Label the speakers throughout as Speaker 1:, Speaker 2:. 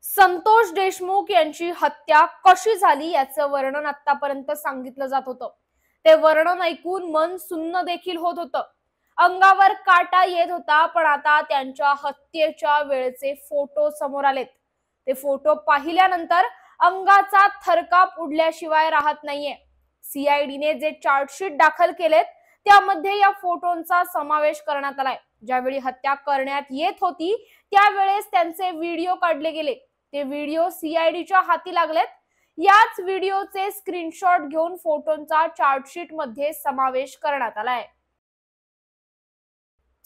Speaker 1: संतोष देशमुख यांची हत्या कशी झाली याचं वर्णन आतापर्यंत सांगितलं जात होतं। ते वर्णन ऐकून मन सुन्न देखील होत होतं, अंगावर काटा येत होता। पण आता त्यांच्या हत्येच्या वेळेचे फोटो समोर आलेत। ते फोटो पाहिल्यानंतर अंगाचा थरकाप उडल्याशिवाय राहत नाहीये। सीआयडीने जे चार्जशीट दाखल केलेत त्यामध्ये या फोटोंचा समावेश करण्यात आलाय। ज्यावेळी हत्या करण्यात येत होती त्यावेळेस त्यांचे व्हिडिओ काढले गेले। ते व्हिडिओ सीआयडीच्या हाती लागलेत। याच व्हिडिओचे स्क्रीनशॉट घेऊन फोटोंचा चार्जशीट मध्ये समावेश करण्यात आलाय।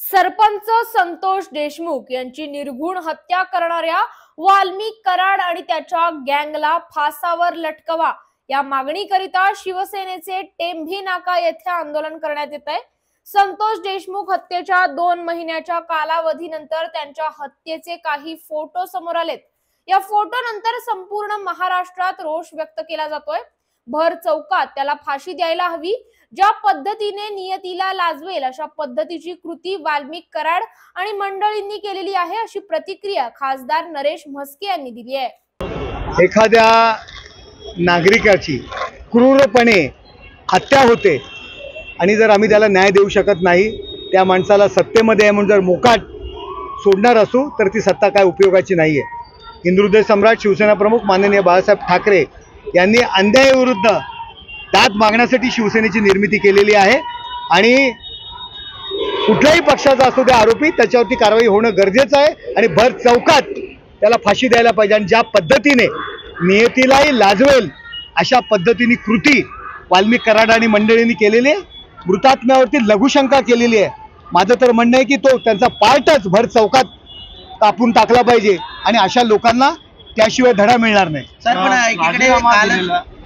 Speaker 1: सरपंच संतोष देशमुख यांची निर्घुण हत्या करणाऱ्या वाल्मिक कराड आणि त्याच्या गँगला फासावर लटकवा या मागणीकरिता शिवसेनेचे टेंभी नाका येथे आंदोलन करण्यात येत आहे। संतोष देशमुख हत्येच्या 2 महिन्याच्या कालावधीनंतर त्यांच्या हत्येचे काही फोटो समोर आलेत। या फोटो नंतर संपूर्ण महाराष्ट्रात रोष व्यक्त केला जातोय। भर चौकात त्याला फाशी द्यायला हवी। ज्या पद्धतीने नियतीला लाजवेल अशा पद्धतीची कृती वाल्मिक कराड आणि मंडळींनी केलेली आहे, अशी प्रतिक्रिया खासदार नरेश म्हस्के यांनी दिली आहे।
Speaker 2: एखाद्या नागरिकाची क्रूरपणे हत्या होते आणि जर आम्ही त्याला न्याय देऊ शकत नाही, त्या माणसाला सत्तेमध्ये आहे म्हणून जर मोकाट सोडणार असू तर ती सत्ता काय उपयोगाची नाहीये। हिंदुहृदय सम्राट शिवसेना प्रमुख माननीय बाळासाहेब ठाकरे यांनी अन्यायाविरुद्ध दाद मागण्यासाठी शिवसेनेची निर्मिती केलेली आहे आणि कुठल्याही पक्षाचा असतो ते आरोपी त्याच्यावरती कारवाई होणं गरजेचं आहे आणि भर चौकात त्याला फाशी द्यायला पाहिजे। आणि ज्या पद्धतीने नियतीलाही लाजवेल अशा पद्धतीने कृती वाल्मिक कराड आणि मंडळींनी केलेली आहे, मृतात्म्यावरती लघुशंका केलेली आहे। माझं तर म्हणणं आहे की तो त्यांचा पार्टच भर चौकात कापून टाकला पाहिजे आणि अशा लोकांना त्याशिवाय धडा मिळणार नाही।
Speaker 3: सर, पण एकीकडे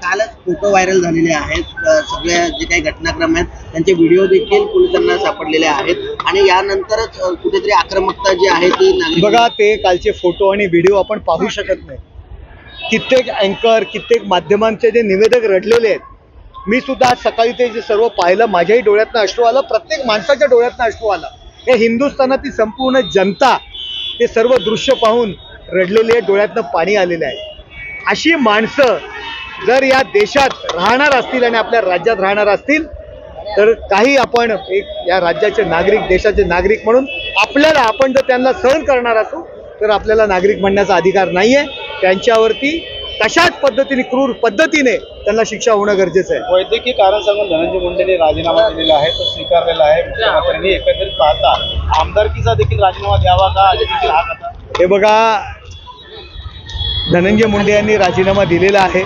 Speaker 3: कालच फोटो व्हायरल झालेले आहेत। सगळ्या जे काही घटनाक्रम आहेत त्यांचे व्हिडिओ देखील पोलिसांना सापडलेले आहेत आणि यानंतरच कुठेतरी आक्रमकता जी आहे ती
Speaker 2: बघा, ते कालचे फोटो आणि व्हिडिओ आपण पाहू शकत नाही। कित्येक अँकर, कित्येक माध्यमांचे जे निवेदक रडलेले आहेत, मी सुद्धा आज सकाळी ते जे सर्व पाहिलं, माझ्याही डोळ्यातनं अश्रू आलं, प्रत्येक माणसाच्या डोळ्यातनं अश्रू आलं। हे हिंदुस्थानातील संपूर्ण जनता ते सर्व दृश्य पाहून रडलेले, डोळ्यातनं पाणी आलेलं आहे। अशी माणसं जर या देशात राहणार असतील आणि आपल्या राज्यात राहणार असतील तर काही आपण एक या राज्याचे नागरिक, देशाचे नागरिक म्हणून आपण जर त्यांना सहन करणार असू तर आपल्याला नागरिक म्हणण्याचा अधिकार नाहीये। त्यांच्यावरती तशाच पद्धतीने, क्रूर पद्धतीने त्यांना शिक्षा होणं गरजेचं आहे।
Speaker 4: वैद्यकीय कारण सांगून धनंजय मुंडेंनी राजीनामा दिलेला आहे, तो स्वीकारलेला आहे। मुख्यमंत्र्यांनी एकंदरीत पाहता आमदारकीचा देखील राजीनामा द्यावा का देखील हा कथा?
Speaker 2: हे बघा, धनंजय मुंडे यांनी राजीनामा दिलेला आहे,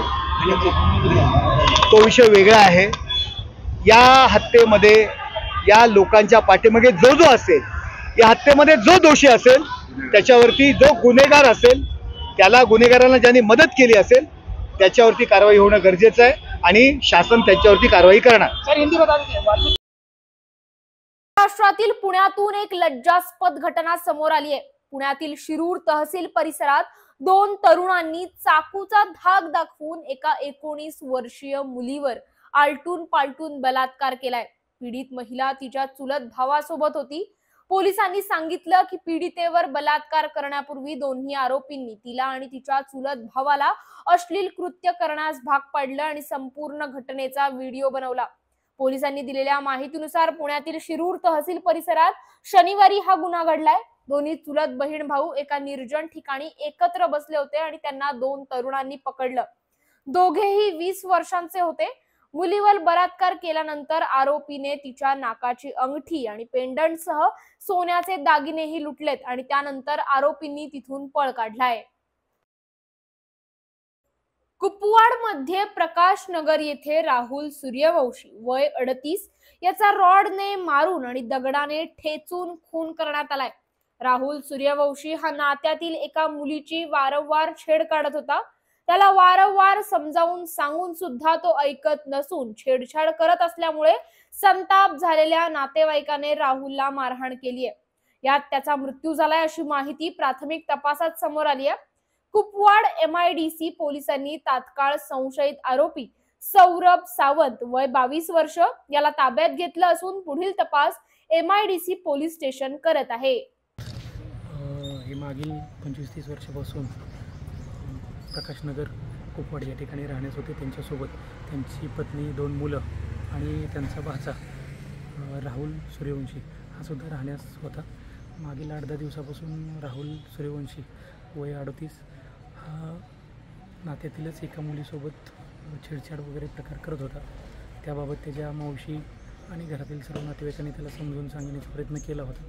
Speaker 2: तो विषय वेगळा आहे। या हत्येमध्ये या लोकांच्या पाठीमागे जो असेल, या हत्येमध्ये जो दोषी असेल, त्याच्यावरती जो गुन्हेगार असेल, त्याला गुन्हेगारांना ज्यांनी मदत केली असेल त्याच्यावरती कारवाई होणं गरजेचं आहे आणि शासन त्याच्यावरती कारवाई करणार।
Speaker 1: महाराष्ट्रातील पुण्यातून एक लज्जास्पद घटना समोर आली आहे। पुण्यातील शिरूर तहसील परिसरात 2 तरुणांनी चाकूचा धाक दाखवून एका 19 वर्षीय मुलीवर आलटून पालटून बलात्कार केलाय। पीडित महिला तिच्या चुलत भावासोबत होती। पोलिसांनी सांगितलं की पीडितेवर बलात्कार करण्यापूर्वी दोन्ही आरोपींनी तिला आणि तिच्या चुलत भावाला अश्लील कृत्य करण्यास भाग पाडलं आणि संपूर्ण घटनेचा व्हिडिओ बनवला। पोलिसांनी दिलेल्या माहितीनुसार पुण्यातील शिरूर तहसील परिसरात शनिवारी हा गुन्हा घडलाय। दोन्ही चुलत बहीण भाऊ एका निर्जन ठिकाणी एकत्र बसले होते आणि त्यांना 2 तरुणांनी पकडलं। दोघेही 20 वर्षांचे होते। मुलीवर बलात्कार केल्यानंतर आरोपीने तिच्या नाकाची अंगठी आणि पेंडंटसह सोन्याचे दागिनेही लुटलेत आणि त्यानंतर आरोपींनी तिथून पळ काढलाय। कुपवाड मध्ये प्रकाश नगर येथे राहुल सूर्यवंशी वय 38 याचा रॉडने मारून आणि दगडाने ठेचून खून करण्यात आलाय। राहुल सूर्यवंशी हा नात्यातील एका मुलीची वारंवार छेड काढत होता। त्याला वारंवार समजावून सांगून सुद्धा तो ऐकत नसून छेडछाड करत असल्यामुळे संताप झालेल्या नातेवाईकाने राहुलला मारहाण केली आहे। यात त्याचा मृत्यू झालाय अशी माहिती प्राथमिक तपासात समोर आली आहे। कुपवाड MIDC पोलिसांनी तात्काळ संशयित आरोपी सौरभ सावंत वय 22 वर्ष याला ताब्यात घेतलं असून पुढील तपास MIDC पोलीस स्टेशन करत आहे।
Speaker 5: मागील 25-30 वर्षापासून प्रकाशनगर कुपवाड या ठिकाणी राहण्यास होते. त्यांच्यासोबत त्यांची पत्नी, 2 मुलं आणि त्यांचा भाचा राहुल सूर्यवंशी हा सुद्धा राहण्यास होता. मागील 8-10 दिवसापासून राहुल सूर्यवंशी वय 38 हा नात्यातीलच एका मुलीसोबत छेडछाड वगैरे प्रकार करत होता. त्याबाबत त्याच्या मावशी आणि घरातील सर्व नातेवाईकांनी त्याला समजून सांगण्याचा प्रयत्न केला होता,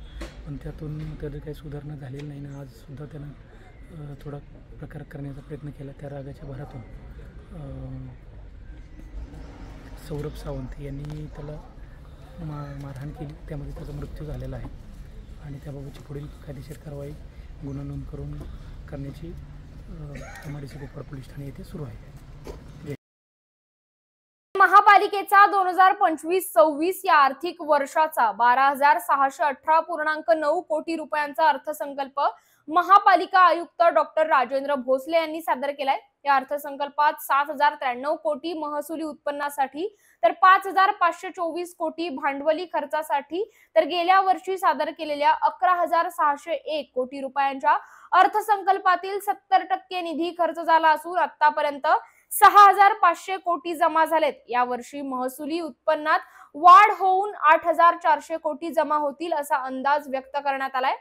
Speaker 5: पण त्यातून त्याचं काही सुधारणा झालेली नाही ना. आजसुद्धा त्यानं थोडा प्रकार करण्याचा प्रयत्न केला. त्या रागाच्या भरातून सौरभ सावंत यांनी त्याला मारहाण केली. त्यामध्ये त्याचा मृत्यू झालेला आहे आणि त्याबाबतची पुढील कायदेशीर कारवाई गुन्हा नोंद करून करण्याची MIDC कुपवाड पोलीस ठाणे येथे सुरू आहे.
Speaker 1: महापालिकेचा 2025-26 या आर्थिक वर्षाचा 12,618.9 कोटी रुपयांचा अर्थसंकल्प महापालिका आयुक्त डॉक्टर राजेंद्र भोसले यांनी सादर केलाय. या अर्थसंकल्पात 7,093 कोटी महसुली उत्पन्नासाठी तर 5,524 कोटी भांडवली खर्चासाठी तर गेल्या वर्षी सादर केलेल्या 11,601 कोटी रुपयांच्या अर्थसंकल्पातील 70% निधी खर्च झाला असून आतापर्यंत 6,500 कोटी जमा झालेत. या वर्षी महसुली उत्पन्नात वाढ होऊन 8,400 कोटी जमा होतील असा अंदाज व्यक्त करण्यात आलाय.